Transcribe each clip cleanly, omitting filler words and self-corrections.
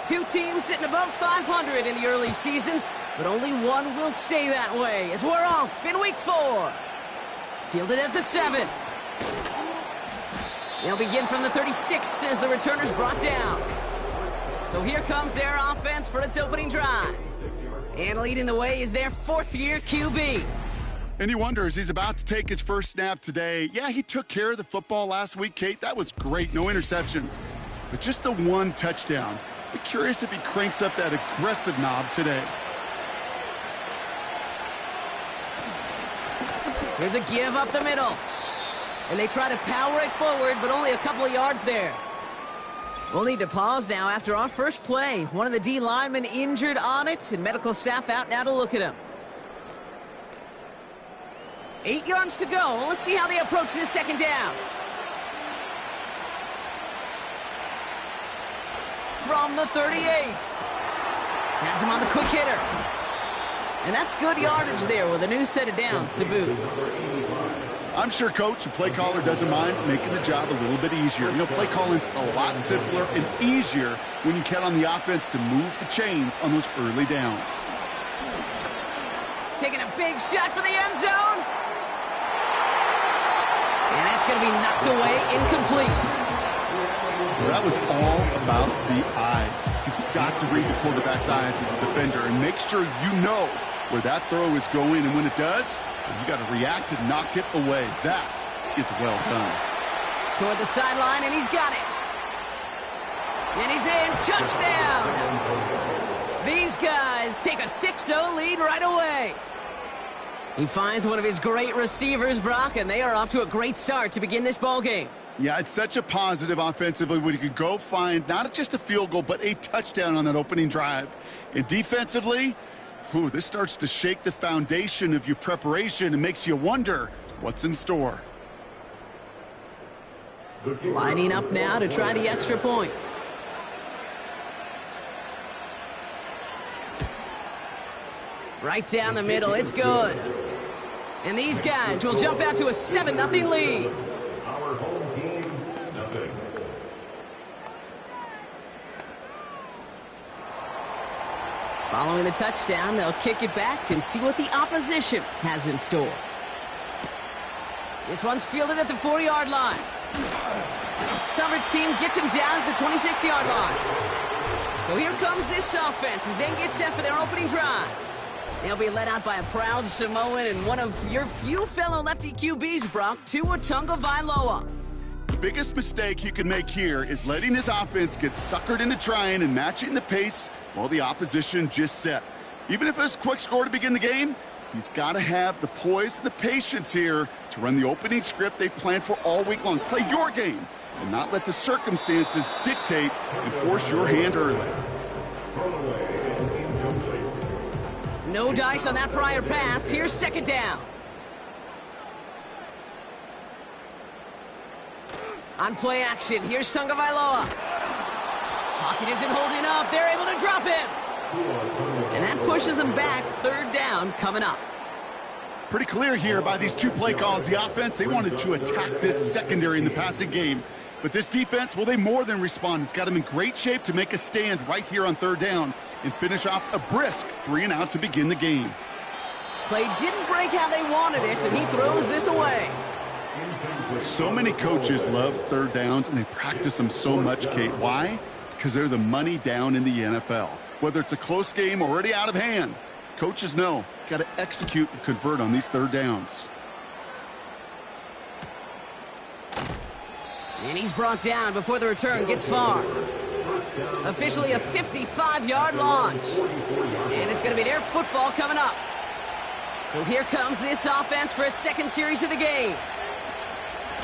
Two teams sitting above 500 in the early season, but only one will stay that way as we're off in week 4. Fielded at the 7. They'll begin from the 36 as the returner's brought down. So here comes their offense for its opening drive. And leading the way is their 4th-year QB. And he wonders, he's about to take his first snap today. Yeah, he took care of the football last week, Kate. That was great. No interceptions. But just the one touchdown. Be curious if he cranks up that aggressive knob today. Here's a give up the middle. And they try to power it forward, but only a couple of yards there. We'll need to pause now after our first play. One of the D linemen injured on it, and medical staff out now to look at him. 8 yards to go. Let's see how they approach this second down. From the 38. Has him on the quick hitter. And that's good yardage there with a new set of downs to boot. I'm sure Coach, the play caller, doesn't mind making the job a little bit easier. You know, play calling's a lot simpler and easier when you count on the offense to move the chains on those early downs. Taking a big shot for the end zone. And that's going to be knocked away, incomplete. Well, that was all about the eyes. You've got to read the quarterback's eyes as a defender and make sure you know where that throw is going. And when it does, you got to react and knock it away. That is well done. Toward the sideline, and he's got it. And he's in. Touchdown. These guys take a 6-0 lead right away. He finds one of his great receivers, Brock, and they are off to a great start to begin this ball game. Yeah, it's such a positive offensively when you could go find not just a field goal, but a touchdown on that opening drive. And defensively, this starts to shake the foundation of your preparation and makes you wonder what's in store. Lining up now to try the extra points. Right down the middle, it's good. And these guys will jump out to a 7-0 lead. Our home team, nothing. Following the touchdown, they'll kick it back and see what the opposition has in store. This one's fielded at the 4-yard line. Coverage team gets him down at the 26-yard line. So here comes this offense as they get set for their opening drive. They'll be led out by a proud Samoan and one of your few fellow lefty QBs, Brock, Tua Tagovailoa. The biggest mistake he could make here is letting his offense get suckered into trying and matching the pace while the opposition just set. Even if it's a quick score to begin the game, he's got to have the poise and the patience here to run the opening script they've planned for all week long. Play your game and not let the circumstances dictate and force your hand early. No dice on that prior pass. Here's second down. On play action, here's Tagovailoa. Pocket isn't holding up. They're able to drop him. And that pushes them back. Third down coming up. Pretty clear here by these two play calls. The offense, they wanted to attack this secondary in the passing game. But this defense, well, they more than respond. It's got them in great shape to make a stand right here on third down and finish off a brisk 3-and-out to begin the game. Play didn't break how they wanted it, and he throws this away. So many coaches love third downs, and they practice them so much, Kate. Why? Because they're the money down in the NFL. Whether it's a close game already out of hand, coaches know got to execute and convert on these third downs. And he's brought down before the return gets far. Officially a 55-yard launch. And it's going to be their football coming up. So here comes this offense for its second series of the game.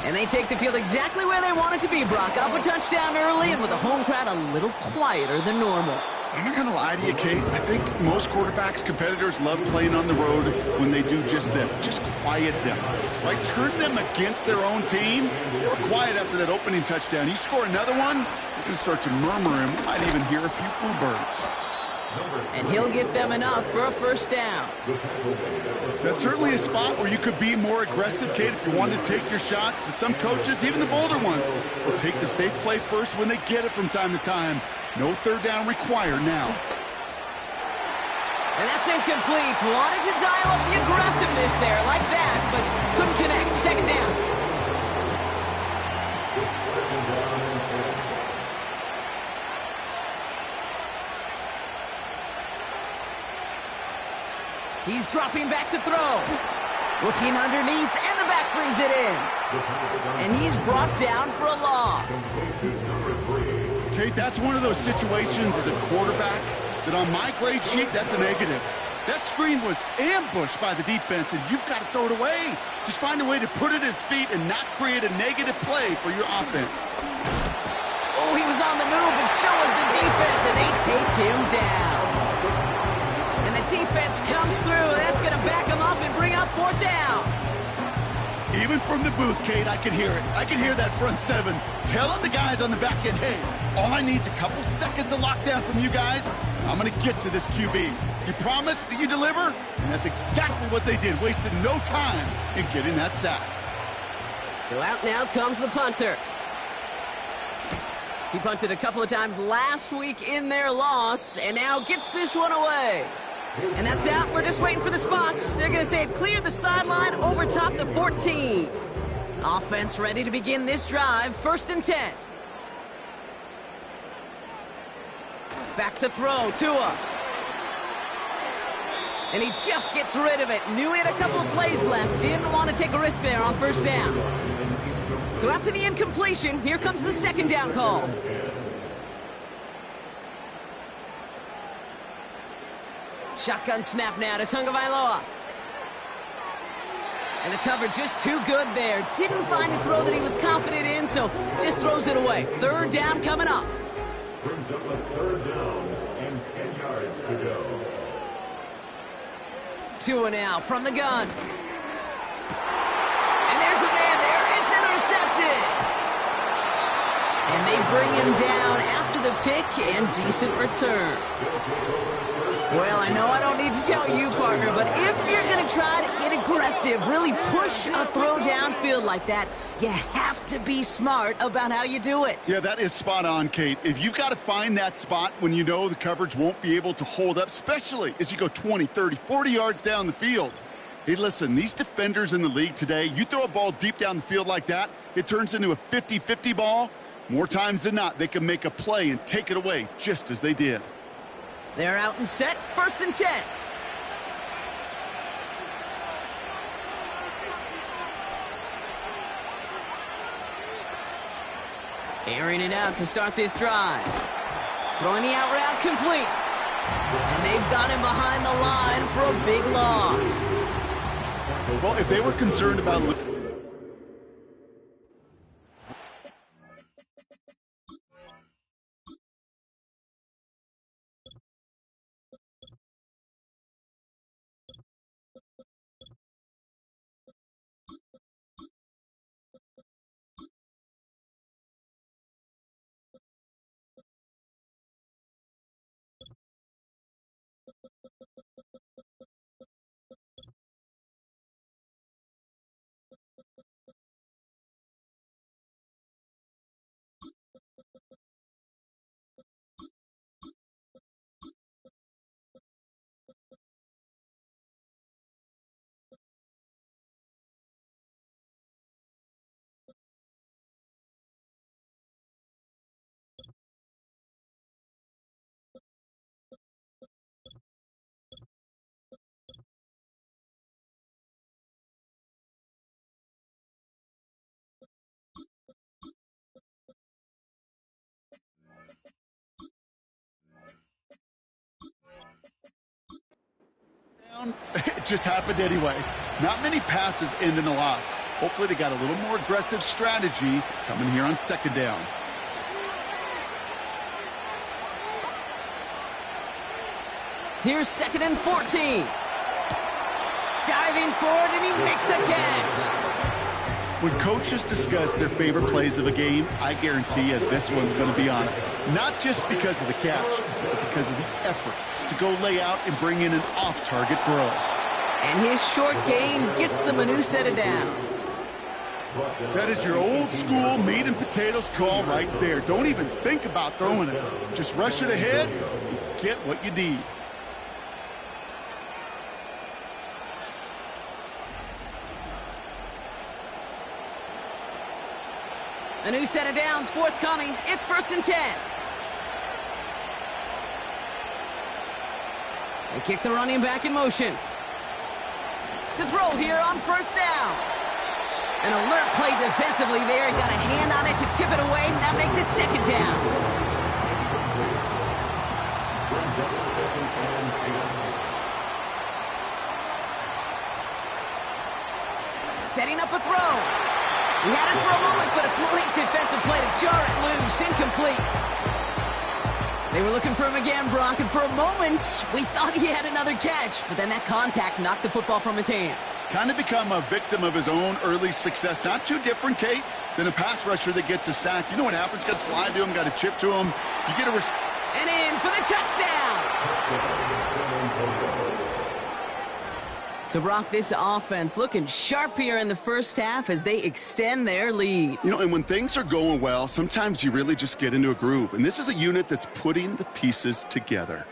And they take the field exactly where they want it to be, Brock. Up a touchdown early and with the home crowd a little quieter than normal. I'm not going to lie to you, Kate. I think most quarterbacks, competitors love playing on the road when they do just this. Just quiet them. Right? Turn them against their own team. They were quiet after that opening touchdown. You score another one, you're going to start to murmur and we might even hear a few boo birds. And he'll get them enough for a first down. That's certainly a spot where you could be more aggressive, Kate, if you wanted to take your shots. But some coaches, even the bolder ones, will take the safe play first when they get it from time to time. No third down required now. And that's incomplete. Wanted to dial up the aggressiveness there like that, but couldn't connect. Second down. He's dropping back to throw. Looking underneath, and the back brings it in. And he's brought down for a loss. Kate, that's one of those situations as a quarterback that on my grade sheet, that's a negative. That screen was ambushed by the defense, and you've got to throw it away. Just find a way to put it at his feet and not create a negative play for your offense. Oh, he was on the move, and so was the defense, and they take him down. And the defense comes through. That's going to back him up and bring up fourth down. Even from the booth, Kate, I can hear it. I can hear that front seven telling the guys on the back end, hey, all I need is a couple seconds of lockdown from you guys. I'm going to get to this QB. You promise that you deliver? And that's exactly what they did. Wasted no time in getting that sack. So out now comes the punter. He punted a couple of times last week in their loss, and now gets this one away. And that's out. We're just waiting for the spot. They're going to say it cleared the sideline over top the 14. Offense ready to begin this drive. 1st and 10. Back to throw. Tua. And he just gets rid of it. Knew he had a couple of plays left. Didn't want to take a risk there on 1st down. So after the incompletion, here comes the 2nd down call. Shotgun snap now to Tagovailoa. And the cover just too good there. Didn't find a throw that he was confident in, so just throws it away. 3rd down coming up. Brings up a 3rd down and 10 yards to go. Tua now from the gun. And there's a man there. It's intercepted. And they bring him down after the pick and decent return. Well, I know I don't need to tell you, partner, but if you're going to try to get aggressive, really push a throw downfield like that, you have to be smart about how you do it. Yeah, that is spot on, Kate. If you've got to find that spot when you know the coverage won't be able to hold up, especially as you go 20, 30, 40 yards down the field. Hey, listen, these defenders in the league today, you throw a ball deep down the field like that, it turns into a 50-50 ball. More times than not, they can make a play and take it away, just as they did. They're out and set. 1st and 10. Airing it out to start this drive. Throwing the out route complete. And they've got him behind the line for a big loss. Well, if they were concerned about... It just happened anyway. Not many passes end in a loss. Hopefully they got a little more aggressive strategy coming here on 2nd down. Here's 2nd and 14. Diving forward, and he makes the catch. When coaches discuss their favorite plays of a game, I guarantee you this one's going to be on it. Not just because of the catch, but because of the effort to go lay out and bring in an off-target throw. And his short gain gets them a new set of downs. That is your old school meat and potatoes call right there. Don't even think about throwing it. Just rush it ahead and get what you need. A new set of downs forthcoming. It's 1st and 10. They kick the running back in motion. To throw here on 1st down. An alert play defensively there. Got a hand on it to tip it away, and that makes it 2nd down. Setting up a throw. He had it for a moment, but a great defensive play to jar it loose. Incomplete. They were looking for him again, Brock, and for a moment, we thought he had another catch, but then that contact knocked the football from his hands. Kind of become a victim of his own early success. Not too different, Kate, than a pass rusher that gets a sack. You know what happens? Got to slide to him, got to chip to him. You get a... And in for the touchdown! So, Brock, this offense looking sharp here in the first half as they extend their lead. You know, and when things are going well, sometimes you really just get into a groove. And this is a unit that's putting the pieces together.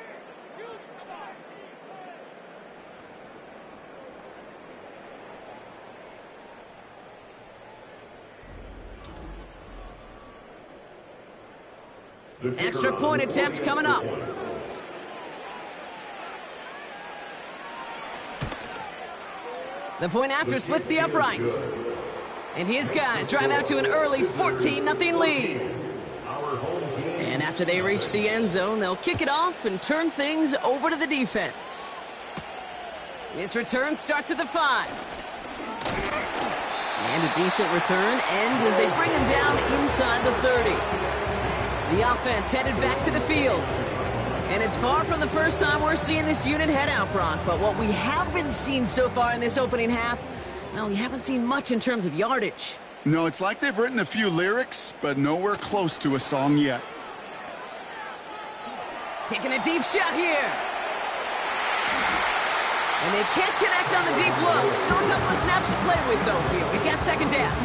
Extra point attempt coming up. The point after splits the uprights. And his guys drive out to an early 14-0 lead. And after they reach the end zone, they'll kick it off and turn things over to the defense. This return starts at the 5. And a decent return ends as they bring him down inside the 30. The offense headed back to the field. And it's far from the first time we're seeing this unit head out, Brock. But what we haven't seen so far in this opening half, well, we haven't seen much in terms of yardage. No, it's like they've written a few lyrics, but nowhere close to a song yet. Taking a deep shot here. And they can't connect on the deep low. Still a couple of snaps to play with, though, here. We've got 2nd down.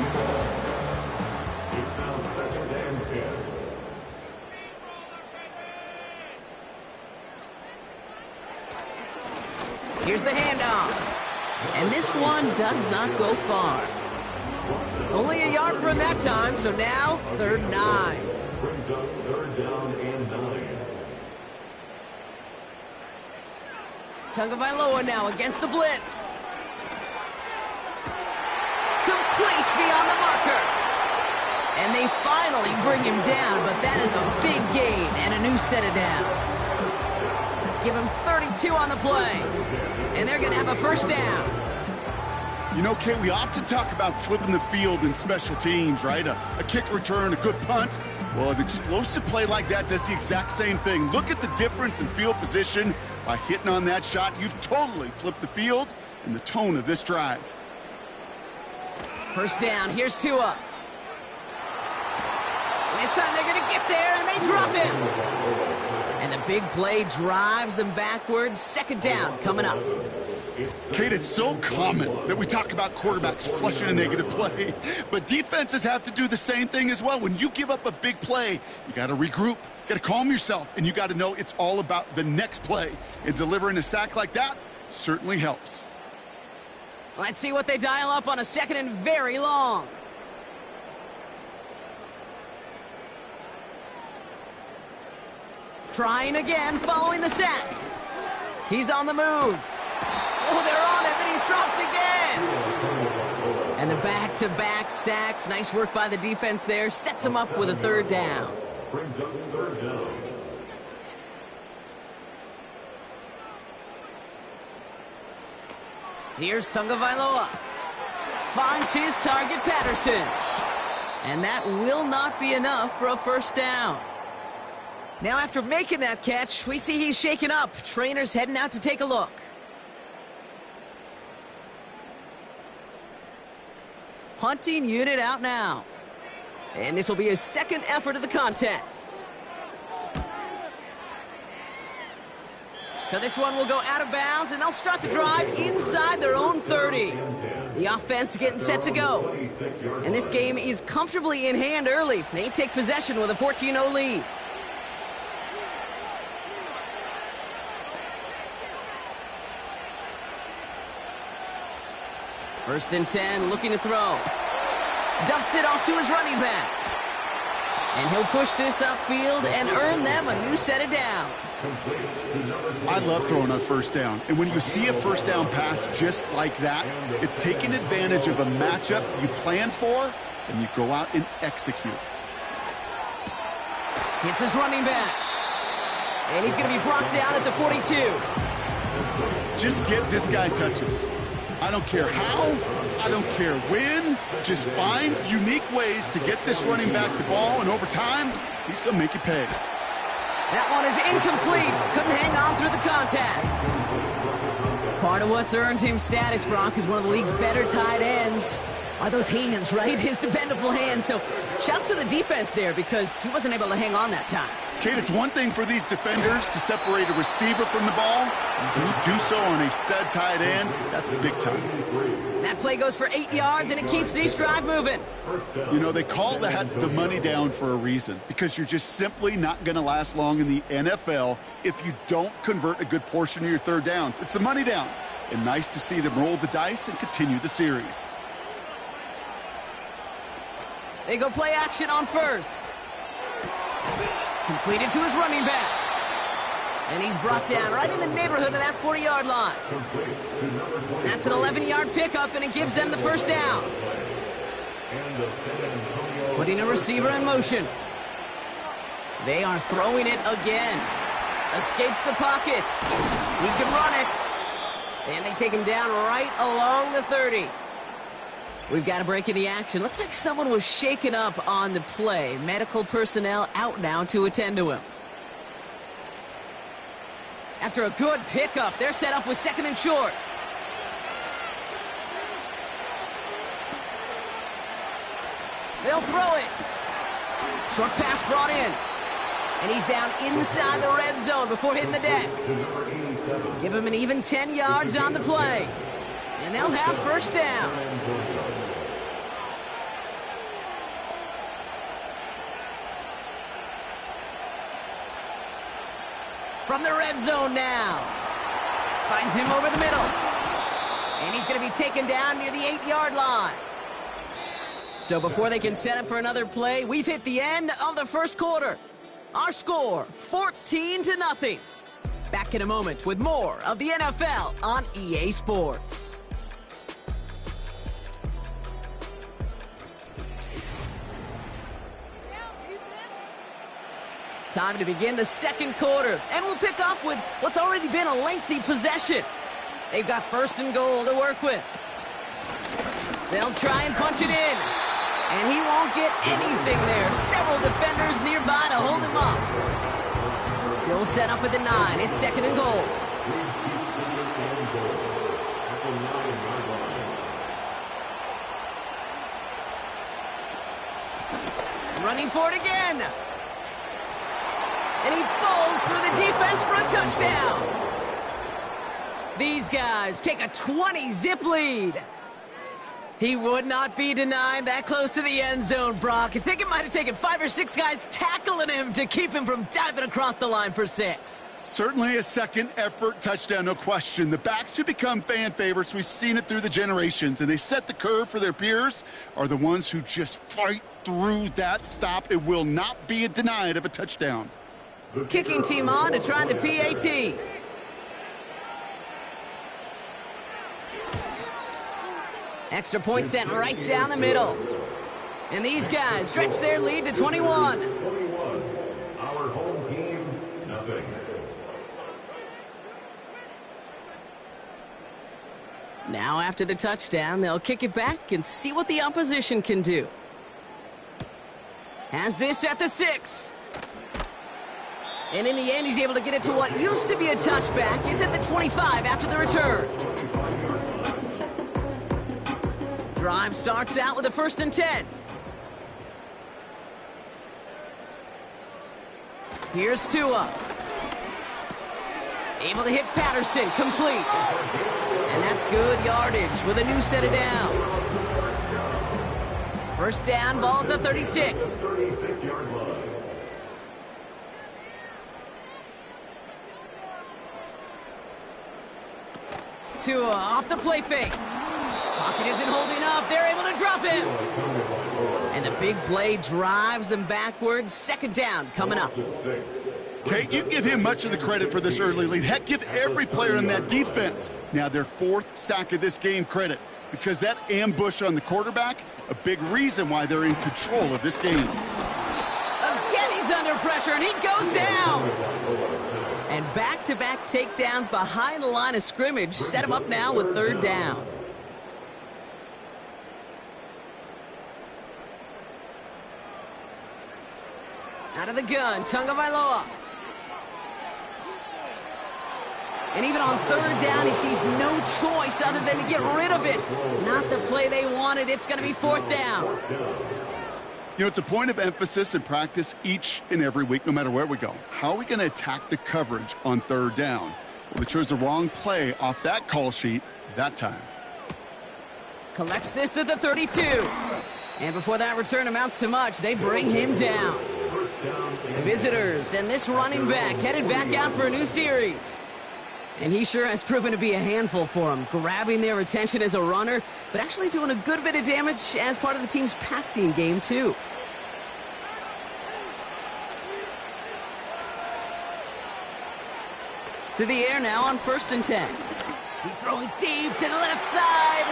It's now 2nd and 10. Here's the handoff. And this one does not go far. Only a yard from that time, so now 3rd and 9. Brings up 3rd down and 9. Tagovailoa now against the blitz. Complete beyond the marker. And they finally bring him down, but that is a big gain and a new set of downs. Give him 32 on the play. And they're going to have a 1st down. You know, Kate, we often talk about flipping the field in special teams, right? A kick return, a good punt. Well, an explosive play like that does the exact same thing. Look at the difference in field position. By hitting on that shot, you've totally flipped the field and the tone of this drive. 1st down. Here's Tua. This time they're going to get there, and they drop him. And the big play drives them backwards. 2nd down coming up. Kate, it's so common that we talk about quarterbacks flushing a negative play, but defenses have to do the same thing as well. When you give up a big play, you got to regroup, you got to calm yourself, and you got to know it's all about the next play. And delivering a sack like that certainly helps. Let's see what they dial up on a 2nd and very long. Trying again following the sack. He's on the move. Oh, they're on him, and he's dropped again. And the back-to-back sacks. Nice work by the defense there. Sets him up with a 3rd down. Brings up 3rd down. Here's Tagovailoa. Finds his target, Patterson. And that will not be enough for a 1st down. Now, after making that catch, we see he's shaken up. Trainer's heading out to take a look. Punting unit out now. And this will be his 2nd effort of the contest. So this one will go out of bounds, and they'll start the drive inside their own 30. The offense getting set to go. And this game is comfortably in hand early. They take possession with a 14-0 lead. First and 10, looking to throw. Dumps it off to his running back. And he'll push this upfield and earn them a new set of downs. I love throwing on first down. And when you see a first down pass just like that, it's taking advantage of a matchup you plan for, and you go out and execute. Hits his running back. And he's going to be brought down at the 42. Just get this guy touches. I don't care how, I don't care when, just find unique ways to get this running back the ball, and over time, he's going to make you pay. That one is incomplete. Couldn't hang on through the contact. Part of what's earned him status, Brock, is one of the league's better tight ends. Are those hands, right? His dependable hands. So shouts to the defense there because he wasn't able to hang on that time. Kate, it's one thing for these defenders to separate a receiver from the ball, but to do so on a stud tight end, that's big time. That play goes for 8 yards, and it keeps this drive moving. You know, they call that the money down for a reason, because you're just simply not going to last long in the NFL if you don't convert a good portion of your third downs. It's the money down, and nice to see them roll the dice and continue the series. They go play action on first. Completed to his running back. And he's brought down right in the neighborhood of that 40-yard line. That's an 11-yard pickup, and it gives them the first down. Putting a receiver in motion. They are throwing it again. Escapes the pocket. He can run it. And they take him down right along the 30. We've got a break in the action. Looks like someone was shaken up on the play. Medical personnel out now to attend to him. After a good pickup, they're set up with second and short. They'll throw it. Short pass brought in. And he's down inside the red zone before hitting the deck. Give him an even 10 yards on the play. And they'll have first down. From the red zone now. Finds him over the middle. And he's going to be taken down near the 8-yard line. So before they can set up for another play, we've hit the end of the first quarter. Our score, 14-0. Back in a moment with more of the NFL on EA Sports. Time to begin the second quarter, and we'll pick up with what's already been a lengthy possession. They've got first and goal to work with. They'll try and punch it in, and he won't get anything there. Several defenders nearby to hold him up. Still set up at the 9. It's second and goal. Running for it again. And he falls through the defense for a touchdown. These guys take a 20-zip lead. He would not be denied that close to the end zone, Brock. I think it might have taken 5 or 6 guys tackling him to keep him from diving across the line for 6. Certainly a second-effort touchdown, no question. The backs who become fan favorites, we've seen it through the generations, and they set the curve for their peers, are the ones who just fight through that stop. It will not be denied of a touchdown. Kicking team on to try the PAT. Extra point sent right down the middle. And these guys stretch their lead to 21. 21. Our home team, nothing. Now after the touchdown, they'll kick it back and see what the opposition can do. Has this at the 6. And in the end, he's able to get it to what used to be a touchback. It's at the 25 after the return. Drive starts out with a first and 10. Here's Tua. Able to hit Patterson, complete. And that's good yardage with a new set of downs. First down, ball at the 36. 36-yard line. Tua off the play fake. Pocket isn't holding up. They're able to drop him. And the big play drives them backwards. Second down coming up. Kate, you give him much of the credit for this early lead. Heck, give every player in that defense now their fourth sack of this game credit, because that ambush on the quarterback, a big reason why they're in control of this game. Again, he's under pressure, and he goes down. And back-to-back takedowns behind the line of scrimmage set him up now with third down. Out of the gun, Tagovailoa. And even on third down, he sees no choice other than to get rid of it. Not the play they wanted. It's going to be fourth down. You know, it's a point of emphasis in practice each and every week, no matter where we go. How are we going to attack the coverage on third down? Well, they chose the wrong play off that call sheet that time. Collects this at the 32. And before that return amounts to much, they bring him down. The visitors and this running back headed back out for a new series. And he sure has proven to be a handful for them, grabbing their attention as a runner, but actually doing a good bit of damage as part of the team's passing game, too. To the air now on 1st and 10. He's throwing deep to the left side.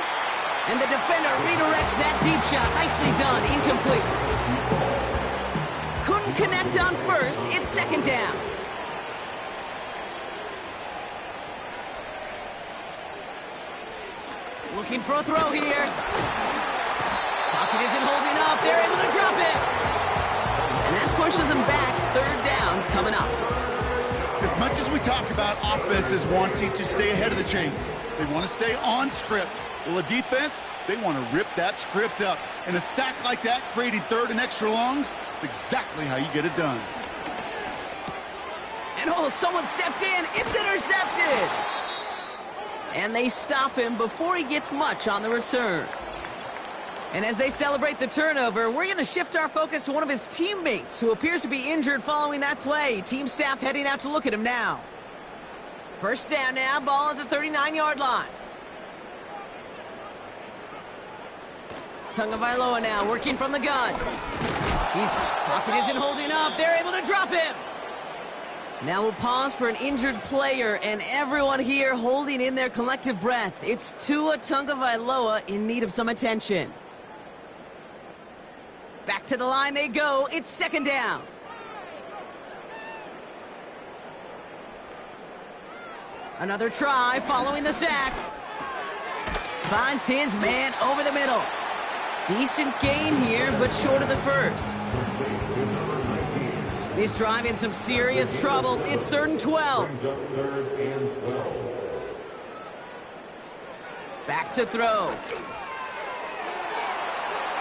And the defender redirects that deep shot. Nicely done. Incomplete. Couldn't connect on first. It's second down. Looking for a throw here. Pocket isn't holding up. They're able to drop it. And that pushes them back. Third down coming up. As much as we talk about offenses wanting to stay ahead of the chains, they want to stay on script. Well, a defense, they want to rip that script up. And a sack like that, creating third and extra longs, it's exactly how you get it done. And oh, someone stepped in. It's intercepted. And they stop him before he gets much on the return. And as they celebrate the turnover, we're going to shift our focus to one of his teammates who appears to be injured following that play. Team staff heading out to look at him now. First down now, ball at the 39-yard line. Tagovailoa now working from the gun. His pocket isn't holding up. They're able to drop him. Now we'll pause for an injured player, and everyone here holding in their collective breath. It's Tua Tagovailoa in need of some attention. Back to the line they go. It's second down. Another try following the sack. Finds his man over the middle. Decent gain here, but short of the first. This drive in some serious trouble. It's 3rd and 12. Back to throw.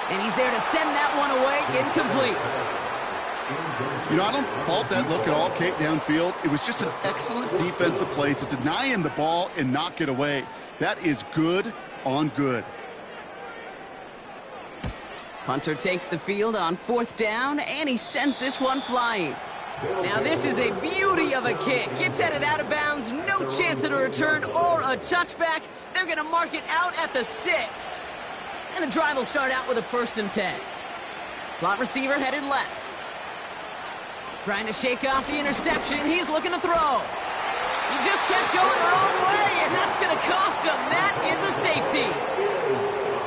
And he's there to send that one away. Incomplete. You know, I don't fault that look at all, Kate, downfield. It was just an excellent defensive play to deny him the ball and knock it away. That is good on good. Punter takes the field on 4th down, and he sends this one flying. Now this is a beauty of a kick. Gets headed out of bounds, no chance at a return or a touchback. They're going to mark it out at the 6. And the drive will start out with a 1st and 10. Slot receiver headed left. Trying to shake off the interception. He's looking to throw. He just kept going the wrong way, and that's going to cost him. That is a safety.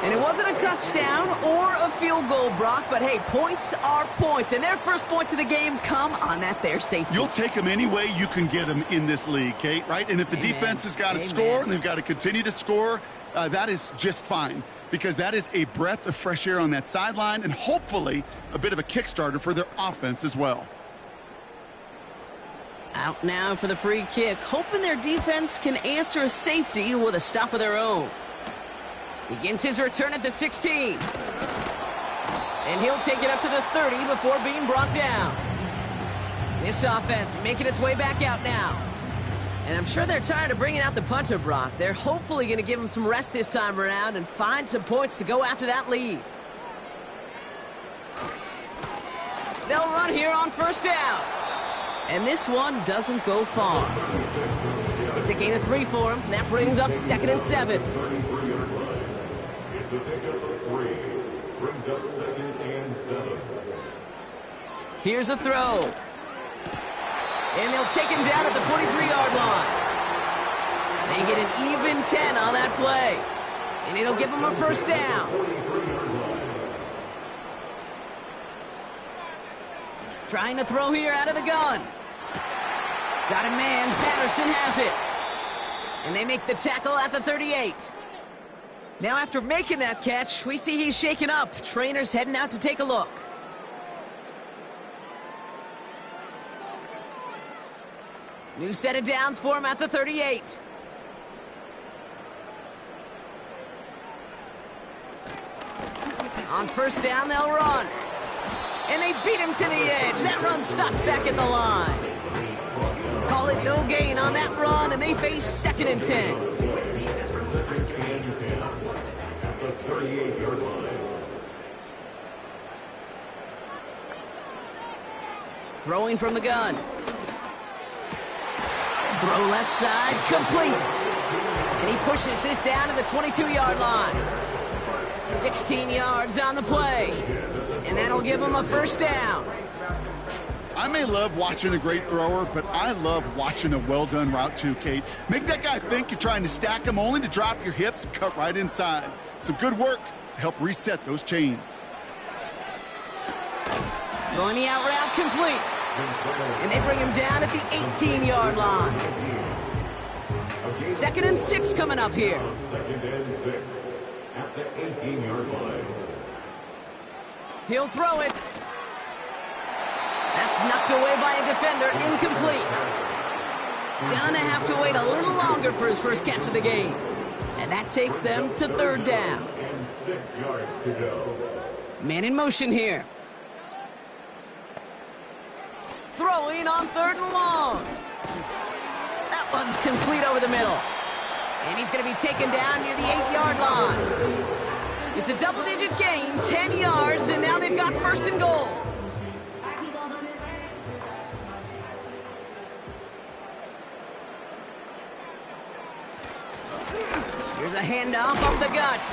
And it wasn't a touchdown or a field goal, Brock, but hey, points are points, and their first points of the game come on that there safety. You'll take them any way you can get them in this league, Kate, right? And if the defense has got to score and they've got to continue to score, that is just fine, because that is a breath of fresh air on that sideline and hopefully a bit of a kickstarter for their offense as well. Out now for the free kick, hoping their defense can answer a safety with a stop of their own. Begins his return at the 16. And he'll take it up to the 30 before being brought down. This offense making its way back out now. And I'm sure they're tired of bringing out the punter, Brock. They're hopefully going to give him some rest this time around and find some points to go after that lead. They'll run here on first down. And this one doesn't go far. It's a gain of 3 for him. That brings up 2nd and 7. It's a pickup of 3. Brings up 2nd and 7. Here's a throw. And they'll take him down at the 43-yard line. They get an even 10 on that play. And it'll give them a first down. Trying to throw here out of the gun. Got a man. Patterson has it. And they make the tackle at the 38. Now after making that catch, we see he's shaken up. Trainer's heading out to take a look. New set of downs for him at the 38. On first down, they'll run. And they beat him to the edge. That run stopped back at the line. Call it no gain on that run, and they face 2nd and 10. 2nd and 10 at the 38-yard line. Throwing from the gun. Throw left side, complete. And he pushes this down to the 22-yard line. 16 yards on the play. And that'll give him a first down. I may love watching a great thrower, but I love watching a well-done route too, Kate. Make that guy think you're trying to stack him only to drop your hips and cut right inside. Some good work to help reset those chains. Going the out route, complete. And they bring him down at the 18-yard line. 2nd and 6 coming up here. 2nd and 6 at the 18-yard line. He'll throw it. That's knocked away by a defender, incomplete. Gonna have to wait a little longer for his first catch of the game. And that takes them to 3rd down. And 6 yards to go. Man in motion here. Throwing on 3rd and long. That one's complete over the middle. And he's going to be taken down near the 8-yard line. It's a double-digit gain, 10 yards, and now they've got 1st and goal. Here's a handoff up the gut.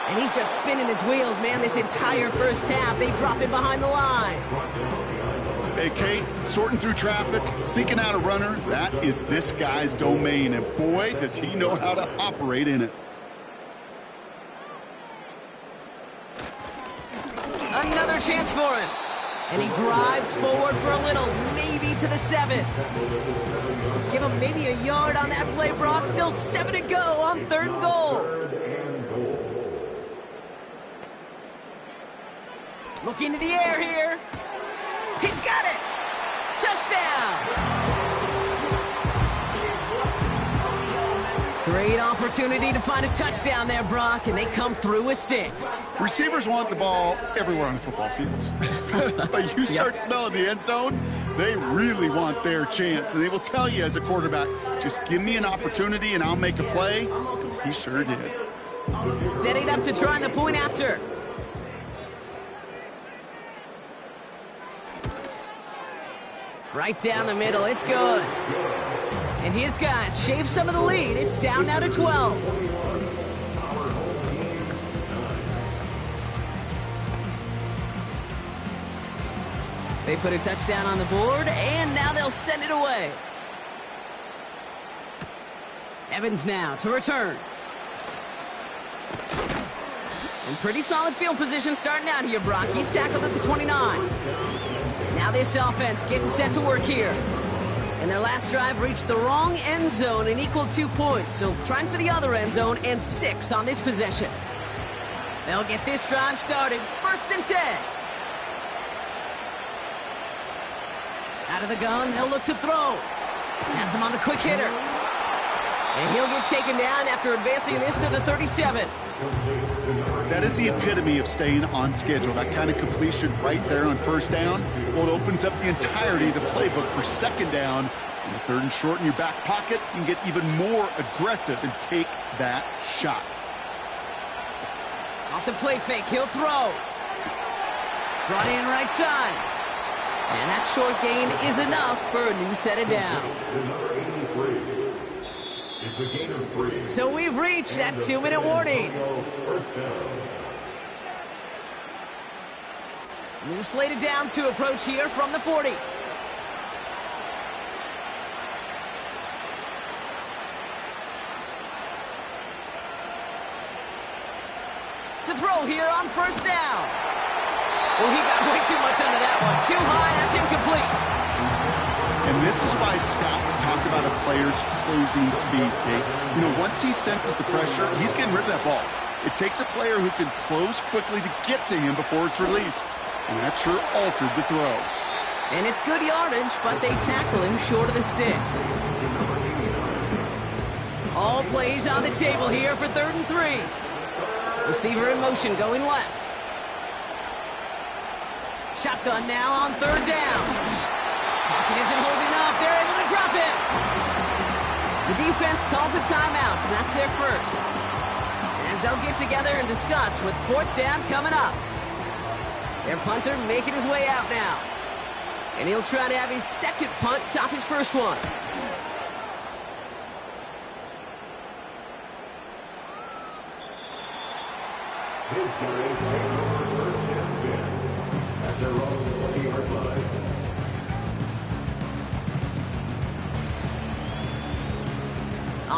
And he's just spinning his wheels, man, this entire first half. They drop him behind the line. Hey, Kate, sorting through traffic, seeking out a runner, that is this guy's domain, and boy, does he know how to operate in it. Another chance for him. And he drives forward for a little, maybe to the 7. Give him maybe a yard on that play, Brock. Still 7 to go on 3rd and goal. Look into the air here. He's got it! Touchdown! Great opportunity to find a touchdown there, Brock, and they come through with 6. Receivers want the ball everywhere on the football field. But you start smelling the end zone, they really want their chance. And they will tell you as a quarterback, just give me an opportunity and I'll make a play. And he sure did. Setting up to try the point after. Right down the middle, it's good. And his guys shave some of the lead. It's down now to 12. They put a touchdown on the board, and now they'll send it away. Evans now to return. In pretty solid field position starting out here, Brock. He's tackled at the 29. Now this offense getting set to work here. And their last drive reached the wrong end zone and equaled 2 points. So trying for the other end zone and 6 on this possession. They'll get this drive started. 1st and 10. Out of the gun, they'll look to throw. Has him on the quick hitter. And he'll get taken down after advancing this to the 37. That is the epitome of staying on schedule. That kind of completion right there on 1st down. Well, it opens up the entirety of the playbook for 2nd down On the 3rd and short in your back pocket, you can get even more aggressive and take that shot. Off the play fake, he'll throw. Brought in right side. And that short gain is enough for a new set of downs. It's the gain of 3. So we've reached that 2-minute warning. First down. New slate of downs to approach here from the 40. To throw here on first down. Oh, he got way too much under that one. Too high, that's incomplete. And this is why scouts talk about a player's closing speed, Kate. You know, once he senses the pressure, he's getting rid of that ball. It takes a player who can close quickly to get to him before it's released. And that sure altered the throw. And it's good yardage, but they tackle him short of the sticks. All plays on the table here for 3rd and 3. Receiver in motion going left. Shotgun now on 3rd down. Pocket isn't holding up. They're able to drop it. The defense calls a timeout, so that's their first. As they'll get together and discuss with 4th down coming up. Their punter making his way out now. And he'll try to have his second punt top his first one. His carries take over 1st and 10 at their own 20-yard line.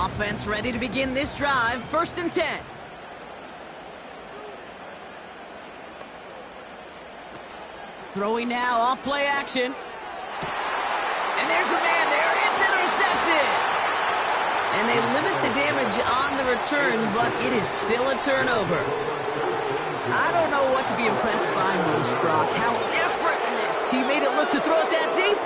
Offense ready to begin this drive. 1st and 10. Throwing now off play action. And there's a man there. It's intercepted. And they limit the damage on the return, but it is still a turnover. I don't know what to be impressed by most, Brock. How effortless he made it look to throw it that deep,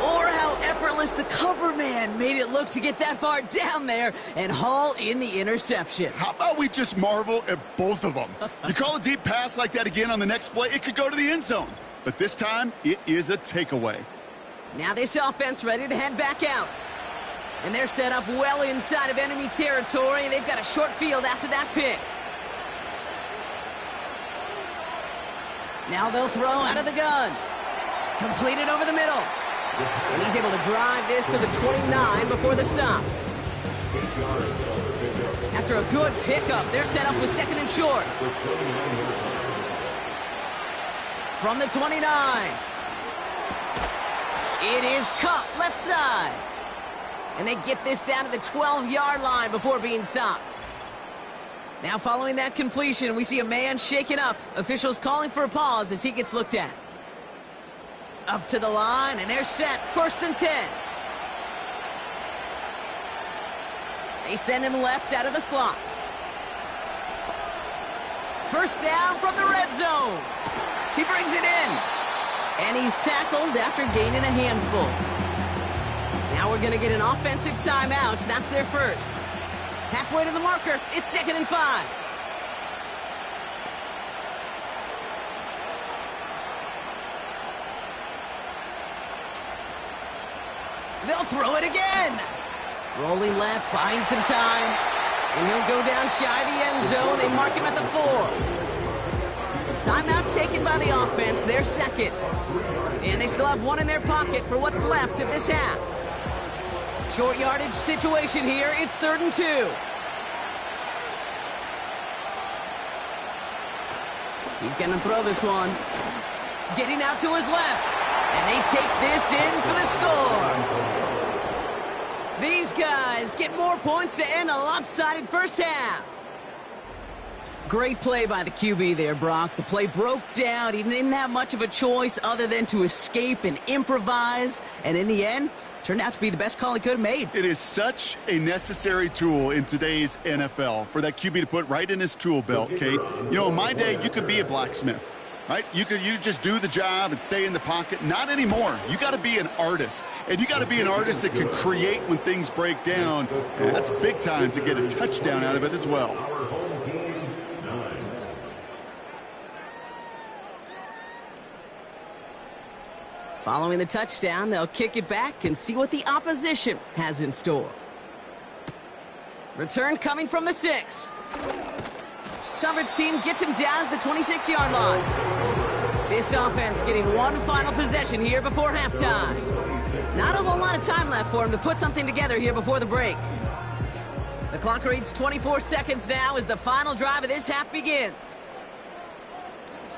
or how effortless the cover man made it look to get that far down there and haul in the interception. How about we just marvel at both of them? You call a deep pass like that again on the next play, it could go to the end zone. But this time, it is a takeaway. Now this offense ready to head back out. And they're set up well inside of enemy territory. They've got a short field after that pick. Now they'll throw out of the gun. Completed over the middle. And he's able to drive this to the 29 before the stop. After a good pickup, they're set up with 2nd and short. From the 29. It is cut left side. And they get this down to the 12-yard line before being stopped. Now following that completion, we see a man shaken up. Officials calling for a pause as he gets looked at. Up to the line, and they're set. 1st and 10. They send him left out of the slot. First down from the red zone. He brings it in. And he's tackled after gaining a handful. Now we're going to get an offensive timeout. That's their first. Halfway to the marker. It's 2nd and 5. They'll throw it again. Rolling left, buying some time. And he'll go down shy of the end zone. They mark him at the 4. Timeout taken by the offense. They're second. And they still have one in their pocket for what's left of this half. Short yardage situation here. It's 3rd and 2. He's going to throw this one. Getting out to his left. And they take this in for the score. These guys get more points to end a lopsided first half. Great play by the QB there, Brock. The play broke down. He didn't have much of a choice other than to escape and improvise. And in the end, turned out to be the best call he could have made. It is such a necessary tool in today's NFL for that QB to put right in his tool belt, Kate. You know, in my day, you could be a blacksmith, right? You just do the job and stay in the pocket. Not anymore. You got to be an artist. And you got to be an artist that can create when things break down. And that's big time to get a touchdown out of it as well. Following the touchdown, they'll kick it back and see what the opposition has in store. Return coming from the 6. Coverage team gets him down at the 26-yard line. This offense getting one final possession here before halftime. Not a whole lot of time left for him to put something together here before the break. The clock reads 24 seconds now as the final drive of this half begins.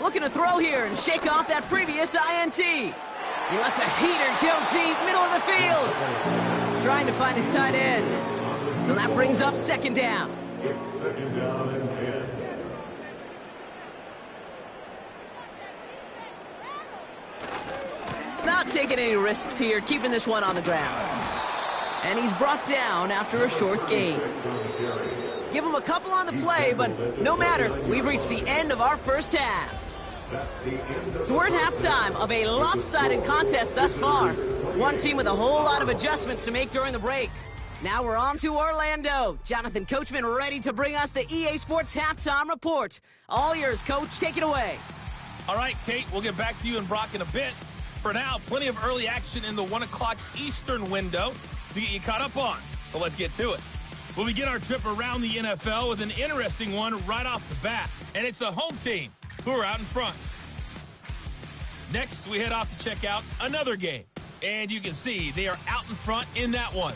Looking to throw here and shake off that previous INT. He lets a heater go deep, middle of the field. Trying to find his tight end. So that brings up second down. It's second down and 10. Not taking any risks here, keeping this one on the ground. And he's brought down after a short gain. Give him a couple on the play, but no matter, we've reached the end of our first half. So we're at halftime of a lopsided contest thus far. One team with a whole lot of adjustments to make during the break. Now we're on to Orlando. Jonathan Coachman ready to bring us the EA Sports Halftime Report. All yours, Coach. Take it away. All right, Kate, we'll get back to you and Brock in a bit. For now, plenty of early action in the 1 o'clock Eastern window to get you caught up on. So let's get to it. We'll begin our trip around the NFL with an interesting one right off the bat. And it's the home team who are out in front. Next, we head off to check out another game. And you can see they are out in front in that one.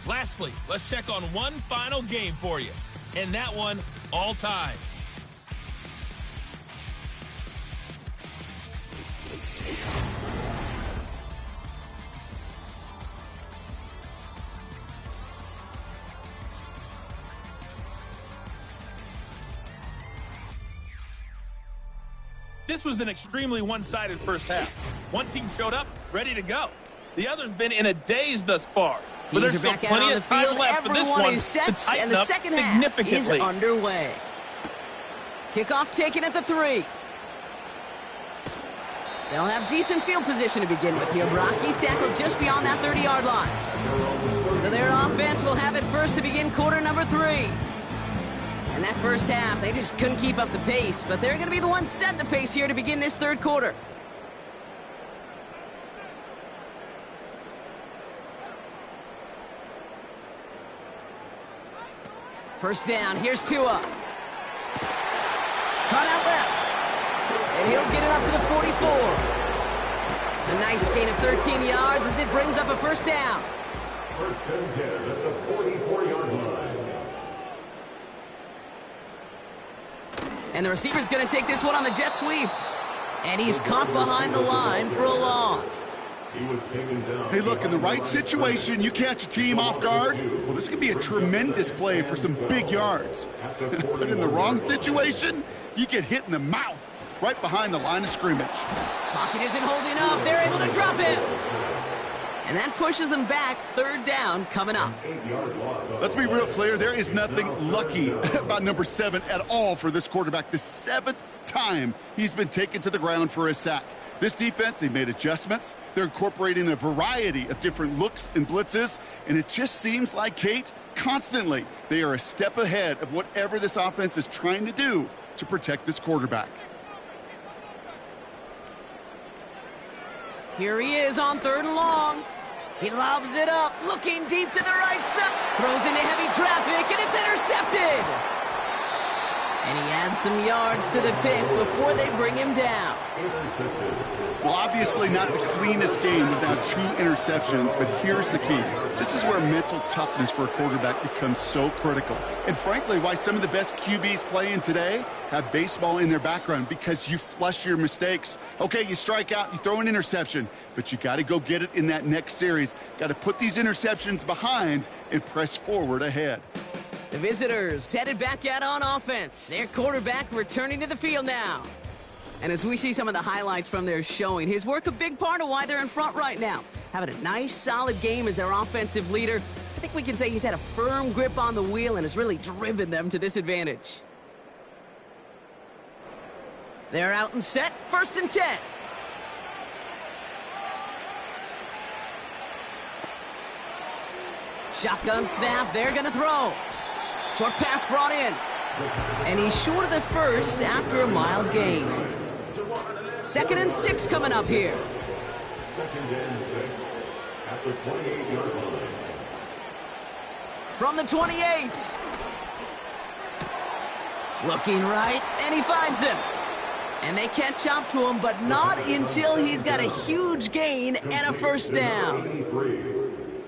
Lastly, let's check on one final game for you. And that one, all time. This was an extremely one-sided first half. One team showed up, ready to go. The other's been in a daze thus far. But there's still plenty of time left for this one to tighten up significantly. Is underway. Kickoff taken at the 3. They'll have decent field position to begin with here. Brock, he's tackled just beyond that 30-yard line. So their offense will have it first to begin quarter number 3. And that first half, they just couldn't keep up the pace, but they're going to be the ones setting the pace here to begin this third quarter. First down, here's Tua. Caught out left. And he'll get it up to the 44. A nice gain of 13 yards as it brings up a first down. First and 10 at the 44-yard line. And the receiver's going to take this one on the jet sweep. And he's caught behind the line for a loss. He was taken down. Hey, look, in the right situation, you catch a team off guard. Well, this could be a tremendous play for some big yards. But in the wrong situation, you get hit in the mouth right behind the line of scrimmage. Pocket isn't holding up. They're able to drop him. And that pushes them back. Third down coming up. Let's be real clear. There is nothing lucky about number 7 at all for this quarterback. The 7th time he's been taken to the ground for a sack. This defense, they made adjustments. They're incorporating a variety of different looks and blitzes. And it just seems like, Kate, constantly they are a step ahead of whatever this offense is trying to do to protect this quarterback. Here he is on 3rd and long. He lobs it up, looking deep to the right side. Throws into heavy traffic, and it's intercepted. And he adds some yards to the pick before they bring him down. Well, obviously not the cleanest game without 2 interceptions, but here's the key. This is where mental toughness for a quarterback becomes so critical. And frankly, why some of the best QBs playing today have baseball in their background, because you flush your mistakes. Okay, you strike out, you throw an interception, but you got to go get it in that next series. Got to put these interceptions behind and press forward ahead. The visitors headed back out on offense. Their quarterback returning to the field now. And as we see some of the highlights from their showing, his work a big part of why they're in front right now. Having a nice, solid game as their offensive leader. I think we can say he's had a firm grip on the wheel and has really driven them to this advantage. They're out and set, 1st and 10. Shotgun snap, they're going to throw. Short pass brought in. And he's short of the first after a mild gain. 2nd and 6 coming up here. 2nd and 6 at the 28-yard line. From the 28. Looking right, and he finds him. And they catch up to him, but not until he's got a huge gain and a first down.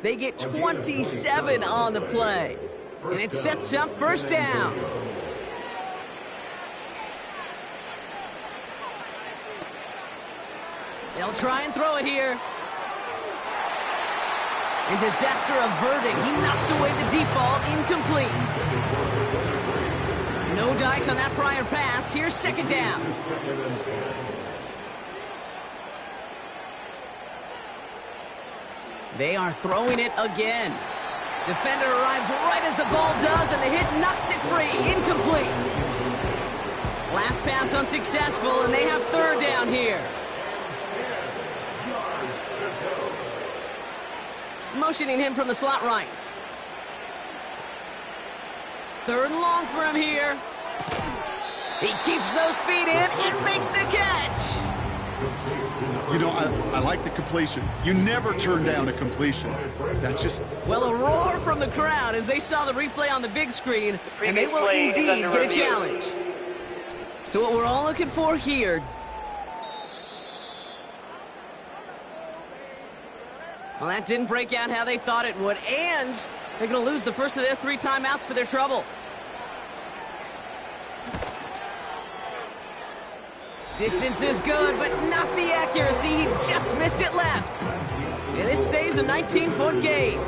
They get 27 on the play. And it sets up first down. They'll try and throw it here. And disaster averted. He knocks away the deep ball, incomplete. No dice on that prior pass. Here's 2nd down. They are throwing it again. Defender arrives right as the ball does, and the hit knocks it free. Incomplete. Last pass unsuccessful, and they have 3rd down here. Motioning him from the slot right. 3rd and long for him here. He keeps those feet in and makes the catch. You know, I like the completion. You never turn down a completion. That's just... Well, a roar from the crowd as they saw the replay on the big screen, and they will indeed get a challenge. So what we're all looking for here... Well, that didn't break out how they thought it would, and they're going to lose the first of their 3 timeouts for their trouble. Distance is good, but not the accuracy. He just missed it left. And this stays a 19-foot game.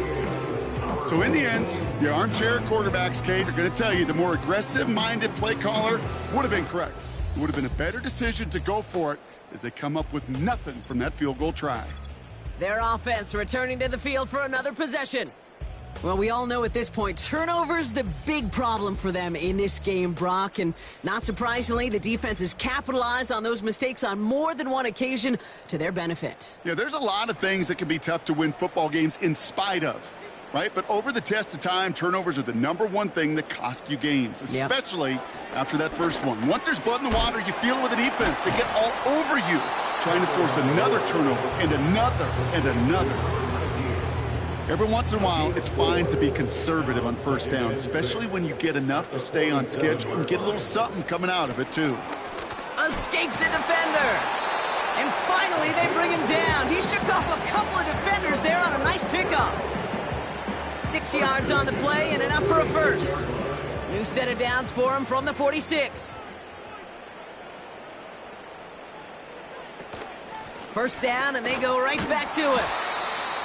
So in the end, the armchair quarterbacks, Kate, are going to tell you the more aggressive-minded play caller would have been correct. It would have been a better decision to go for it as they come up with nothing from that field goal try. Their offense returning to the field for another possession. Well, we all know at this point, turnovers the big problem for them in this game, Brock. And not surprisingly, the defense has capitalized on those mistakes on more than one occasion to their benefit. Yeah, there's a lot of things that can be tough to win football games in spite of, right? But over the test of time, turnovers are the #1 thing that cost you games, especially after that first one. Once there's blood in the water, you feel it with the defense. They get all over you, trying to force another turnover and another and another. Every once in a while, it's fine to be conservative on first down, especially when you get enough to stay on schedule and get a little something coming out of it, too. Escapes a defender. And finally, they bring him down. He shook off a couple of defenders there on a nice pickup. 6 yards on the play and enough for a first. New set of downs for him from the 46. First down, and they go right back to it.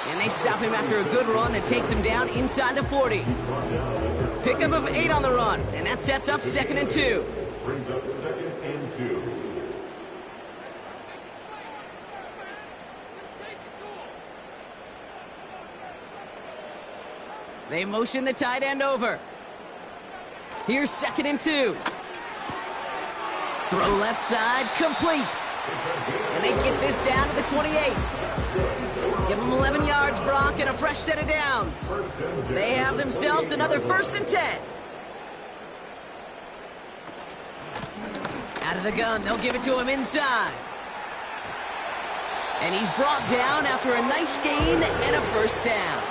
And they stop him after a good run that takes him down inside the 40. Pickup of 8 on the run, and that sets up 2nd and 2. Brings up 2nd and 2. They motion the tight end over. Here's 2nd and 2. Throw left side, complete. And they get this down to the 28. Give them 11 yards, Brock, and a fresh set of downs. They have themselves another 1st and 10. Out of the gun, they'll give it to him inside. And he's brought down after a nice gain and a first down.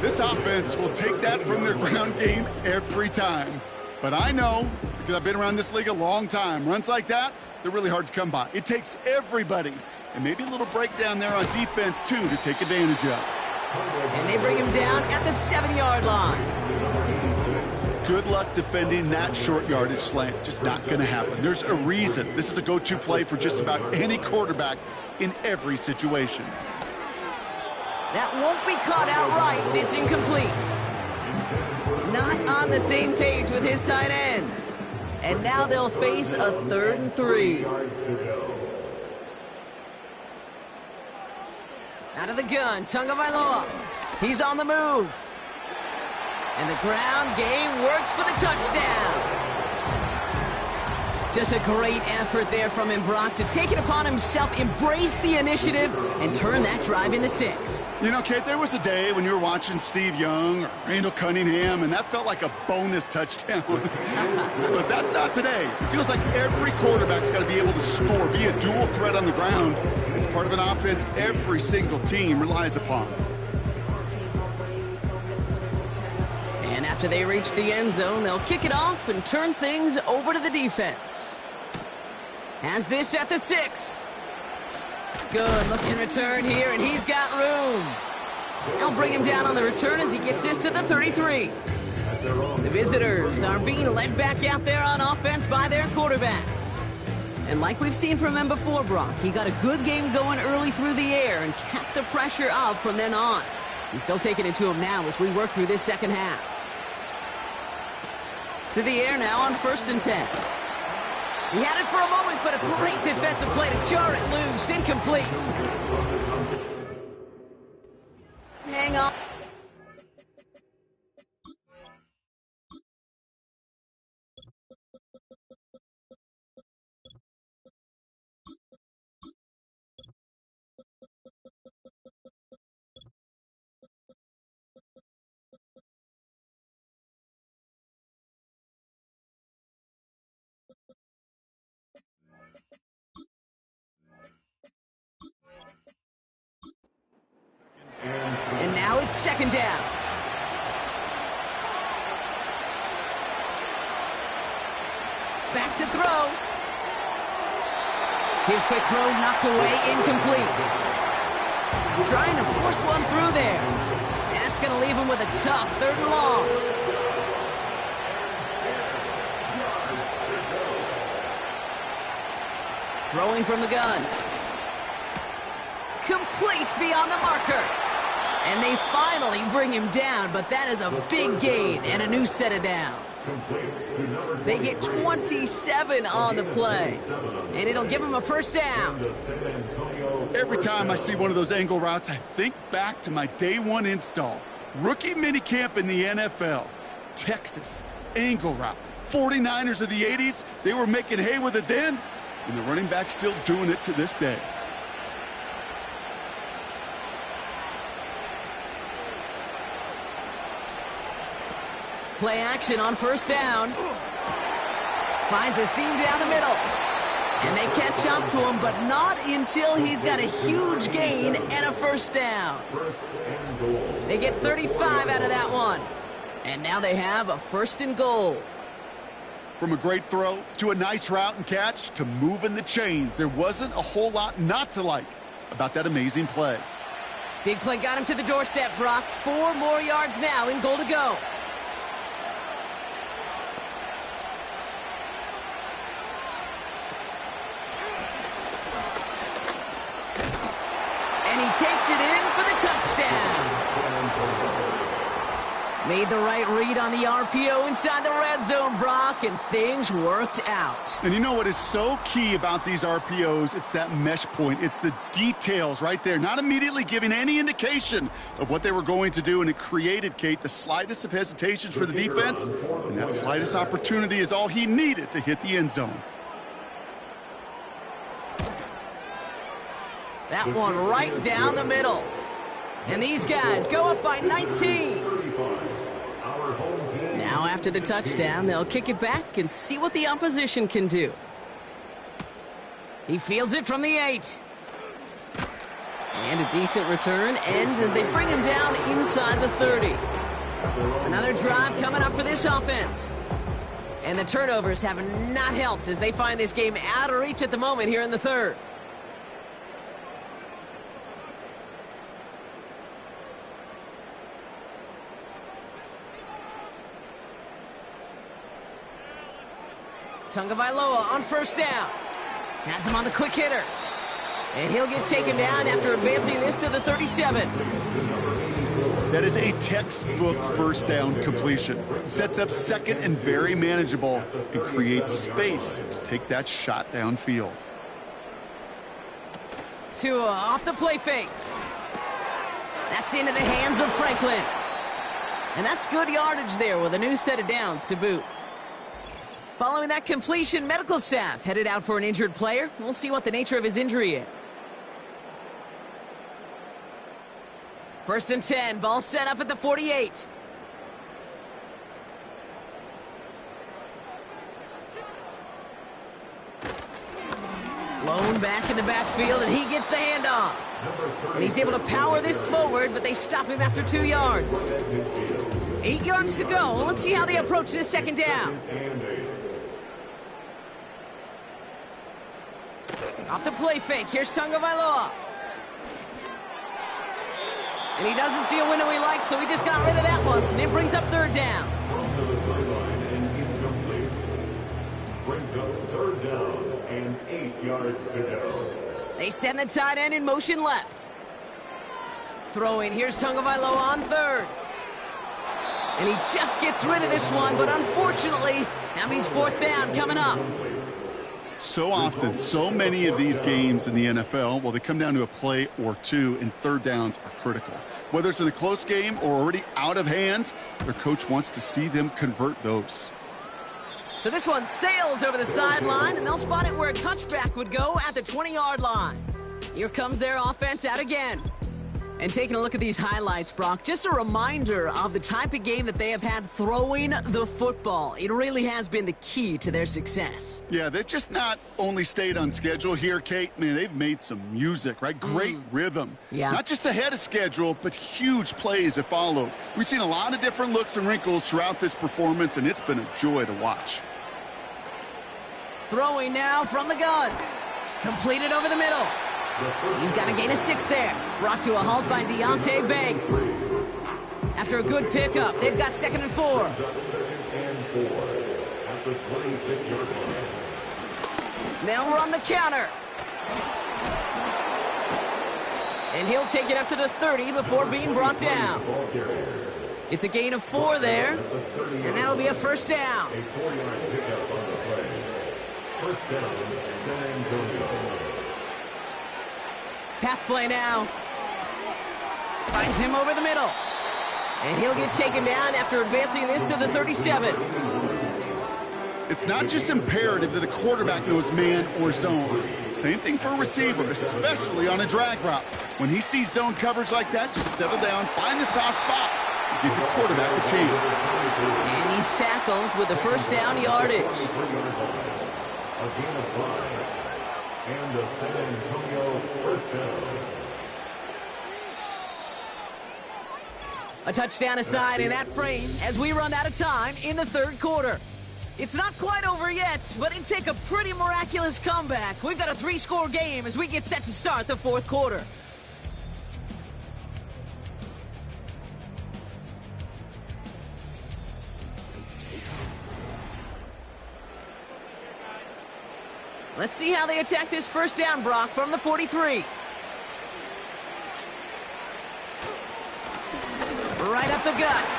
This offense will take that from their ground game every time. But I know, because I've been around this league a long time, runs like that, they're really hard to come by. It takes everybody, and maybe a little breakdown there on defense, too, to take advantage of. And they bring him down at the 7-yard line. Good luck defending that short yardage slant. Just not going to happen. There's a reason. This is a go-to play for just about any quarterback in every situation. That won't be caught outright. It's incomplete. Not on the same page with his tight end. And now they'll face a 3rd and 3. Out of the gun, Tagovailoa. He's on the move. And the ground game works for the touchdown. Just a great effort there from him, Brock, to take it upon himself, embrace the initiative, and turn that drive into 6. You know, Kate, there was a day when you were watching Steve Young or Randall Cunningham, and that felt like a bonus touchdown. But that's not today. It feels like every quarterback's got to be able to score, be a dual threat on the ground. It's part of an offense every single team relies upon. And after they reach the end zone, they'll kick it off and turn things over to the defense. Has this at the 6. Good looking return here, and he's got room. They'll bring him down on the return as he gets this to the 33. The visitors are being led back out there on offense by their quarterback. And like we've seen from him before, Brock, he got a good game going early through the air and kept the pressure up from then on. He's still taking it to him now as we work through this second half. To the air now on 1st and 10. He had it for a moment, but a great defensive play to jar it loose. Incomplete. Hang on. And now it's 2nd down. Back to throw. His quick throw knocked away, incomplete. Trying to force one through there. And that's going to leave him with a tough 3rd and long. Throwing from the gun. Complete beyond the marker. And they finally bring him down, but that is a big gain and a new set of downs. They get 27 on the play, and it'll give them a 1st down. Every time I see one of those angle routes, I think back to my day 1 install. Rookie minicamp in the NFL. Texas, angle route. 49ers of the 80s, they were making hay with it then, and the running back's still doing it to this day. Play action on 1st down. Finds a seam down the middle. And they catch up to him, but not until he's got a huge gain and a 1st down. They get 35 out of that one. And now they have a 1st and goal. From a great throw to a nice route and catch to moving the chains, there wasn't a whole lot not to like about that amazing play. Big play got him to the doorstep, Brock. 4 more yards now in goal to go. And he takes it in for the touchdown. Made the right read on the RPO inside the red zone, Brock, and things worked out. And you know what is so key about these RPOs? It's that mesh point. It's the details right there, not immediately giving any indication of what they were going to do, and it created, Kate, the slightest of hesitations for the defense, and that slightest opportunity is all he needed to hit the end zone. That one right down the middle. And these guys go up by 19. Now after the touchdown, they'll kick it back and see what the opposition can do. He fields it from the 8. And a decent return ends as they bring him down inside the 30. Another drive coming up for this offense. And the turnovers have not helped as they find this game out of reach at the moment here in the 3rd. Tagovailoa on 1st down. Has him on the quick hitter. And he'll get taken down after advancing this to the 37. That is a textbook 1st down completion. Sets up 2nd and very manageable and creates space to take that shot downfield. Tua off the play fake. That's into the hands of Franklin. And that's good yardage there with a new set of downs to boot. Following that completion, medical staff headed out for an injured player. We'll see what the nature of his injury is. 1st and 10, ball set up at the 48. Lone back in the backfield, and he gets the handoff. And he's able to power this forward, but they stop him after 2 yards. 8 yards to go. Let's see how they approach this 2nd down. Off the play fake. Here's Tagovailoa. And he doesn't see a window he likes, so he just got rid of that one. And it brings up 3rd down. To the sideline and incomplete. Brings up 3rd down and 8 yards to go. They send the tight end in motion left. Throwing. Here's Tagovailoa on 3rd. And he just gets rid of this one, but unfortunately, that means 4th down coming up. So often, so many of these games in the NFL, well, they come down to a play or two, and 3rd downs are critical. Whether it's in a close game or already out of hand, their coach wants to see them convert those. So this one sails over the sideline, and they'll spot it where a touchback would go at the 20-yard line. Here comes their offense out again. And taking a look at these highlights, Brock, just a reminder of the type of game that they have had throwing the football. It really has been the key to their success. Yeah, they've just not only stayed on schedule here, Kate. Man, they've made some music, right? Great rhythm. Yeah. Not just ahead of schedule, but huge plays have followed. We've seen a lot of different looks and wrinkles throughout this performance, and it's been a joy to watch. Throwing now from the gun. Completed over the middle. He's got a gain of 6 there. Brought to a halt by Deonte Banks. After a good pickup, they've got 2nd and 4. 2nd and 4 at the 26-yard line. They'll run the counter. And he'll take it up to the 30 before being brought down. It's a gain of 4 there, and that'll be a 1st down. A 4-yard pickup on the play. 1st down, San Antonio. Pass play now. Finds him over the middle. And he'll get taken down after advancing this to the 37. It's not just imperative that a quarterback knows man or zone. Same thing for a receiver, especially on a drag route. When he sees zone coverage like that, just settle down, find the soft spot, and give your quarterback a chance. And he's tackled with the 1st down yardage. A gain of 5. And the San Antonio 1st down. A touchdown aside in that frame as we run out of time in the 3rd quarter. It's not quite over yet, but it'd take a pretty miraculous comeback. We've got a 3-score game as we get set to start the 4th quarter. Let's see how they attack this 1st down, Brock, from the 43. Right up the gut.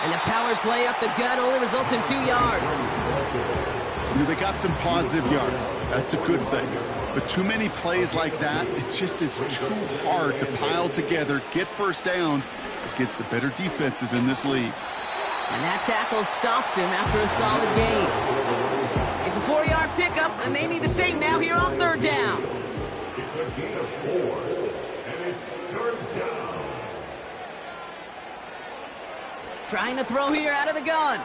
And the power play up the gut only results in 2 yards. You know, they got some positive yards. That's a good thing. But too many plays like that, it just is too hard to pile together, get 1st downs against the better defenses in this league. And that tackle stops him after a solid gain. It's a 4-yard pickup, and they need the same now here on 3rd down. It's a gain of 4, and it's 3rd down. Trying to throw here out of the gun.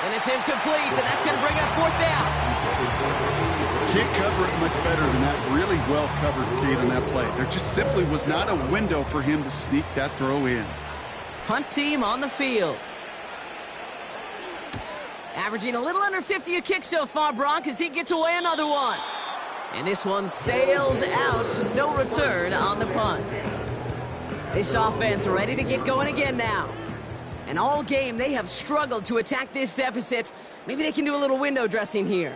And it's incomplete, and that's going to bring up 4th down. Can't cover it much better than that. Really well covered, Kate, on that play. There just simply was not a window for him to sneak that throw in. Punt team on the field. Averaging a little under 50 a kick so far, Brock, as he gets away another one. And this one sails out, no return on the punt. This offense ready to get going again now. And all game, they have struggled to attack this deficit. Maybe they can do a little window dressing here.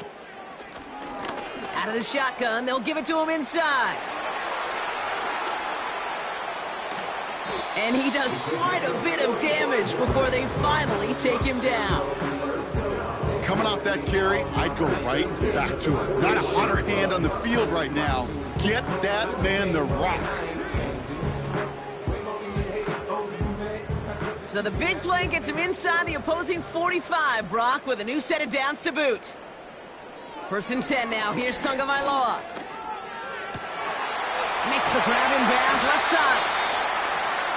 Out of the shotgun, they'll give it to him inside. And he does quite a bit of damage before they finally take him down. Coming off that carry, I'd go right back to him. Not a hotter hand on the field right now. Get that man the rock. So the big play gets him inside the opposing 45, Brock, with a new set of downs to boot. 1st and 10 now. Here's Tagovailoa. Makes the grab in bounds left side.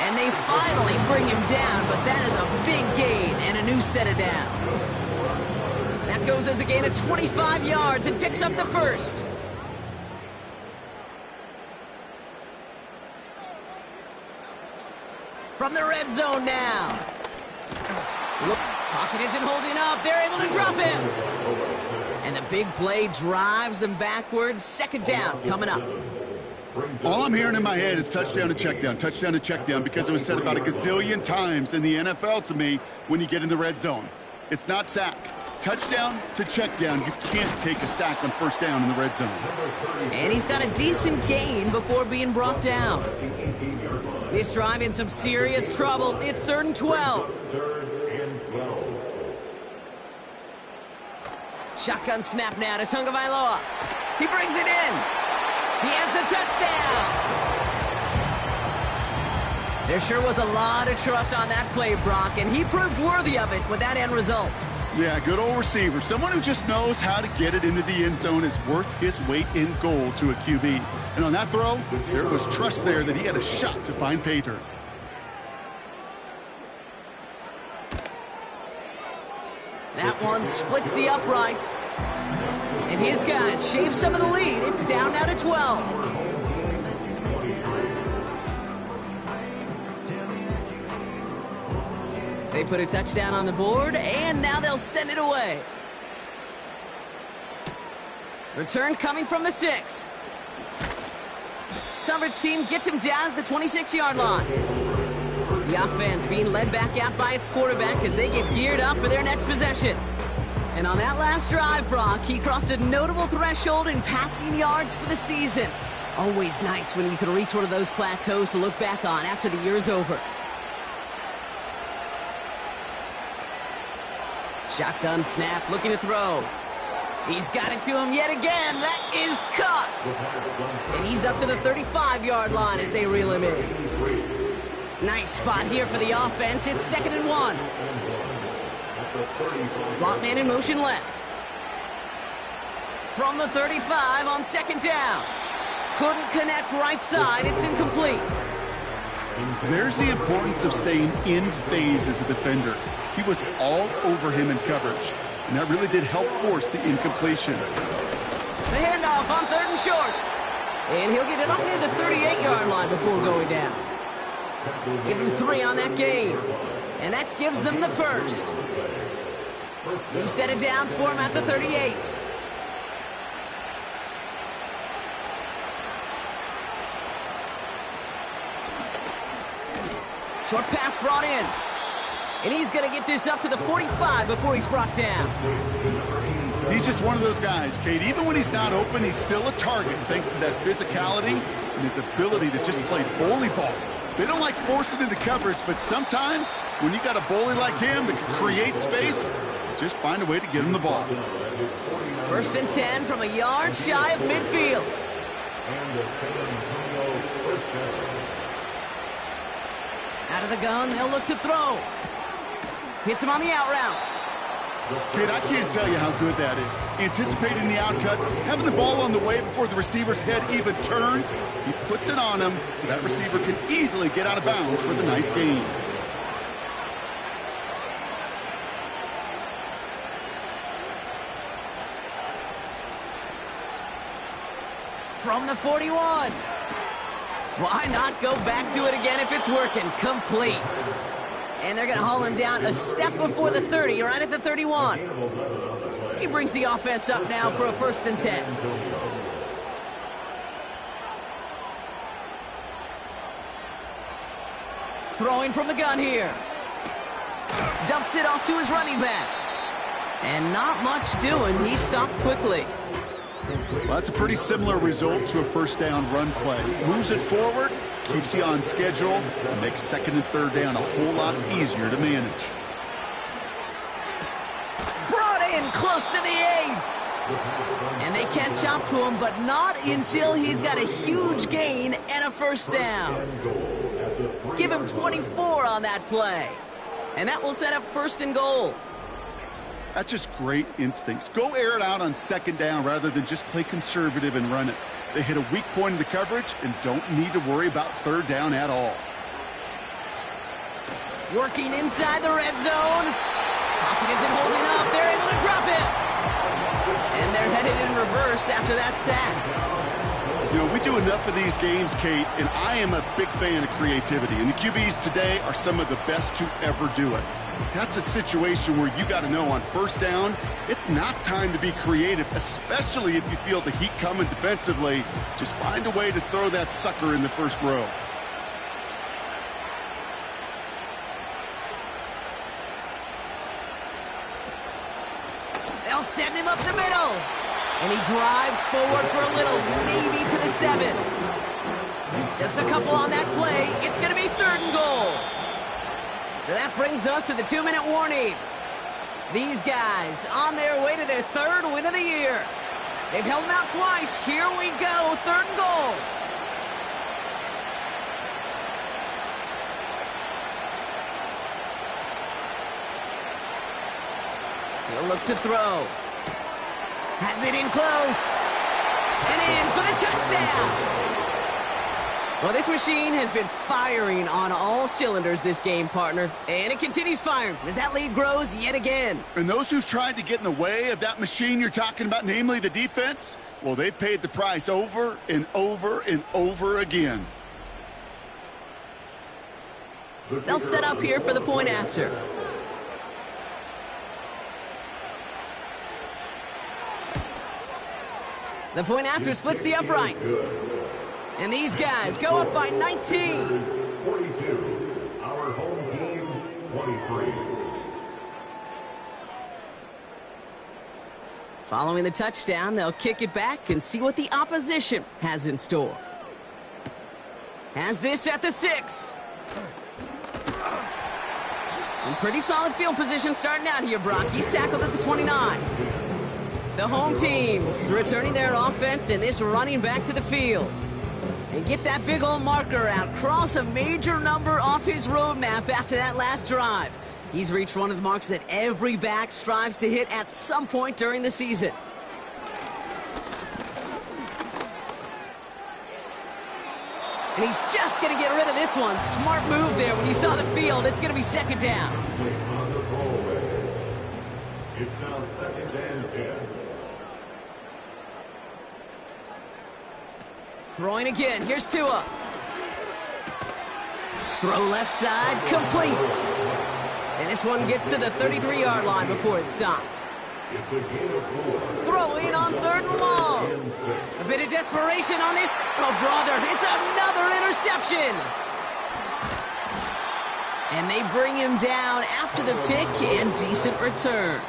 And they finally bring him down, but that is a big gain and a new set of downs. That goes as a gain of 25 yards and picks up the first. From the red zone now. Look, pocket isn't holding up. They're able to drop him. And the big play drives them backwards. 2nd down coming up. All I'm hearing in my head is touchdown to check down, because it was said about a gazillion times in the NFL to me when you get in the red zone. It's not sack. Touchdown to check down. You can't take a sack on 1st down in the red zone. And he's got a decent gain before being brought down. This drive in some serious trouble. It's 3rd and 12. Shotgun snap now to Tagovailoa. He brings it in. He has the touchdown. There sure was a lot of trust on that play, Brock, and he proved worthy of it with that end result. Yeah, good old receiver. Someone who just knows how to get it into the end zone is worth his weight in gold to a QB. And on that throw, there was trust there that he had a shot to find pay dirt. That one splits the uprights. And his guys shave some of the lead. It's down now to 12. They put a touchdown on the board, and now they'll send it away. Return coming from the 6. Coverage team gets him down at the 26-yard line. The offense being led back out by its quarterback as they get geared up for their next possession. And on that last drive, Brock, he crossed a notable threshold in passing yards for the season. Always nice when you can reach one of those plateaus to look back on after the year's over. Shotgun snap, looking to throw. He's got it to him yet again. That is caught. And he's up to the 35-yard line as they reel him in. Nice spot here for the offense. It's 2nd and 1. Slot man in motion left. From the 35 on 2nd down. Couldn't connect right side. It's incomplete. There's the importance of staying in phase as a defender. He was all over him in coverage, and that really did help force the incompletion. The handoff on 3rd and short. And he'll get it up near the 38-yard line before going down. Give him 3 on that game. And that gives them the first. New set of downs for him at the 38. Short pass brought in. And he's going to get this up to the 45 before he's brought down. He's just one of those guys, Kate. Even when he's not open, he's still a target thanks to that physicality and his ability to just play bully ball. They don't like forcing into coverage, but sometimes when you got a bully like him that can create space, just find a way to get him the ball. 1st and 10 from a yard shy of midfield. Out of the gun, they'll look to throw. Hits him on the out route. Kid, I can't tell you how good that is. Anticipating the outcut, having the ball on the way before the receiver's head even turns, he puts it on him so that receiver can easily get out of bounds for the nice gain. From the 41. Why not go back to it again if it's working? Complete. And they're going to haul him down a step before the 30, right at the 31. He brings the offense up now for a 1st and 10. Throwing from the gun here. Dumps it off to his running back. And not much doing. He stopped quickly. Well, that's a pretty similar result to a 1st down run play. Moves it forward, keeps you on schedule, and makes 2nd and 3rd down a whole lot easier to manage. Brought in close to the 8. And they catch up to him, but not until he's got a huge gain and a 1st down. Give him 24 on that play. And that will set up 1st and goal. That's just great instincts. Go air it out on 2nd down rather than just play conservative and run it. They hit a weak point in the coverage and don't need to worry about 3rd down at all. Working inside the red zone. Pocket isn't holding up. They're able to drop it. And they're headed in reverse after that sack. You know, we do enough of these games, Kate, and I am a big fan of creativity. And the QBs today are some of the best to ever do it. That's a situation where you got to know on 1st down, it's not time to be creative, especially if you feel the heat coming defensively. Just find a way to throw that sucker in the 1st row. They'll send him up the middle. And he drives forward for a little, maybe to the 7. Just a couple on that play. It's going to be 3rd and goal. So that brings us to the 2-minute warning. These guys on their way to their 3rd win of the year. They've held them out twice. Here we go, 3rd and goal. He'll look to throw. Has it in close. And in for the touchdown. Well, this machine has been firing on all cylinders this game, partner. And it continues firing as that lead grows yet again. And those who've tried to get in the way of that machine you're talking about, namely the defense, well, they've paid the price over and over and over again. They'll set up here for the point after. The point after splits the uprights. And these guys go up by 19. 42. Our home team, 23. Following the touchdown, they'll kick it back and see what the opposition has in store. Has this at the 6. In pretty solid field position starting out here, Brock. He's tackled at the 29. The home teams returning their offense and this running back to the field. And get that big old marker out. Cross a major number off his roadmap after that last drive. He's reached one of the marks that every back strives to hit at some point during the season. And he's just going to get rid of this one. Smart move there when you saw the field. It's going to be 2nd down. It's now 2nd and 10. Throwing again. Here's Tua. Throw left side. Complete. And this one gets to the 33-yard line before it's stopped. It's a gain of 4. Throwing on 3rd and long. A bit of desperation on this. Oh, brother. It's another interception. And they bring him down after the pick and decent return.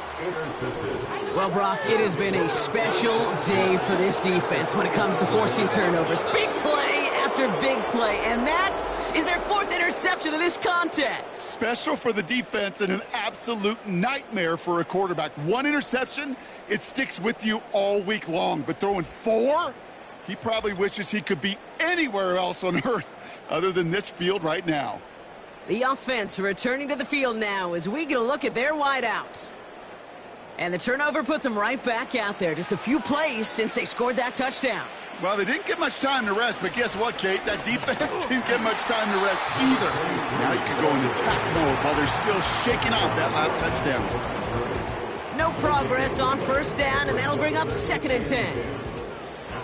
Well, Brock, it has been a special day for this defense when it comes to forcing turnovers. Big play after big play, and that is their 4th interception of this contest. Special for the defense and an absolute nightmare for a quarterback. 1 interception, it sticks with you all week long, but throwing 4, he probably wishes he could be anywhere else on earth other than this field right now. The offense returning to the field now as we get a look at their wideouts. And the turnover puts them right back out there. Just a few plays since they scored that touchdown. Well, they didn't get much time to rest, but guess what, Kate? That defense didn't get much time to rest either. Now you can go into attack mode while they're still shaking off that last touchdown. No progress on 1st down, and that'll bring up 2nd and 10. At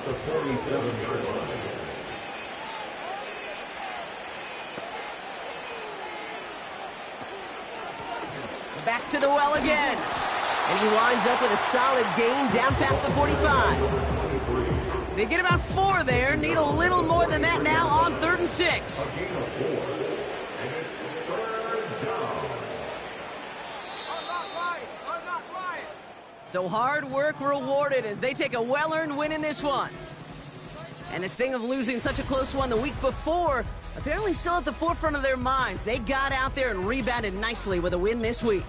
the 47-yard line. Back to the well again. And he winds up with a solid gain down past the 45. They get about 4 there. Need a little more than that now on 3rd and 6. A gain of 4. And it's 3rd down. So hard work rewarded as they take a well-earned win in this one. And this thing of losing such a close one the week before, apparently still at the forefront of their minds. They got out there and rebounded nicely with a win this week.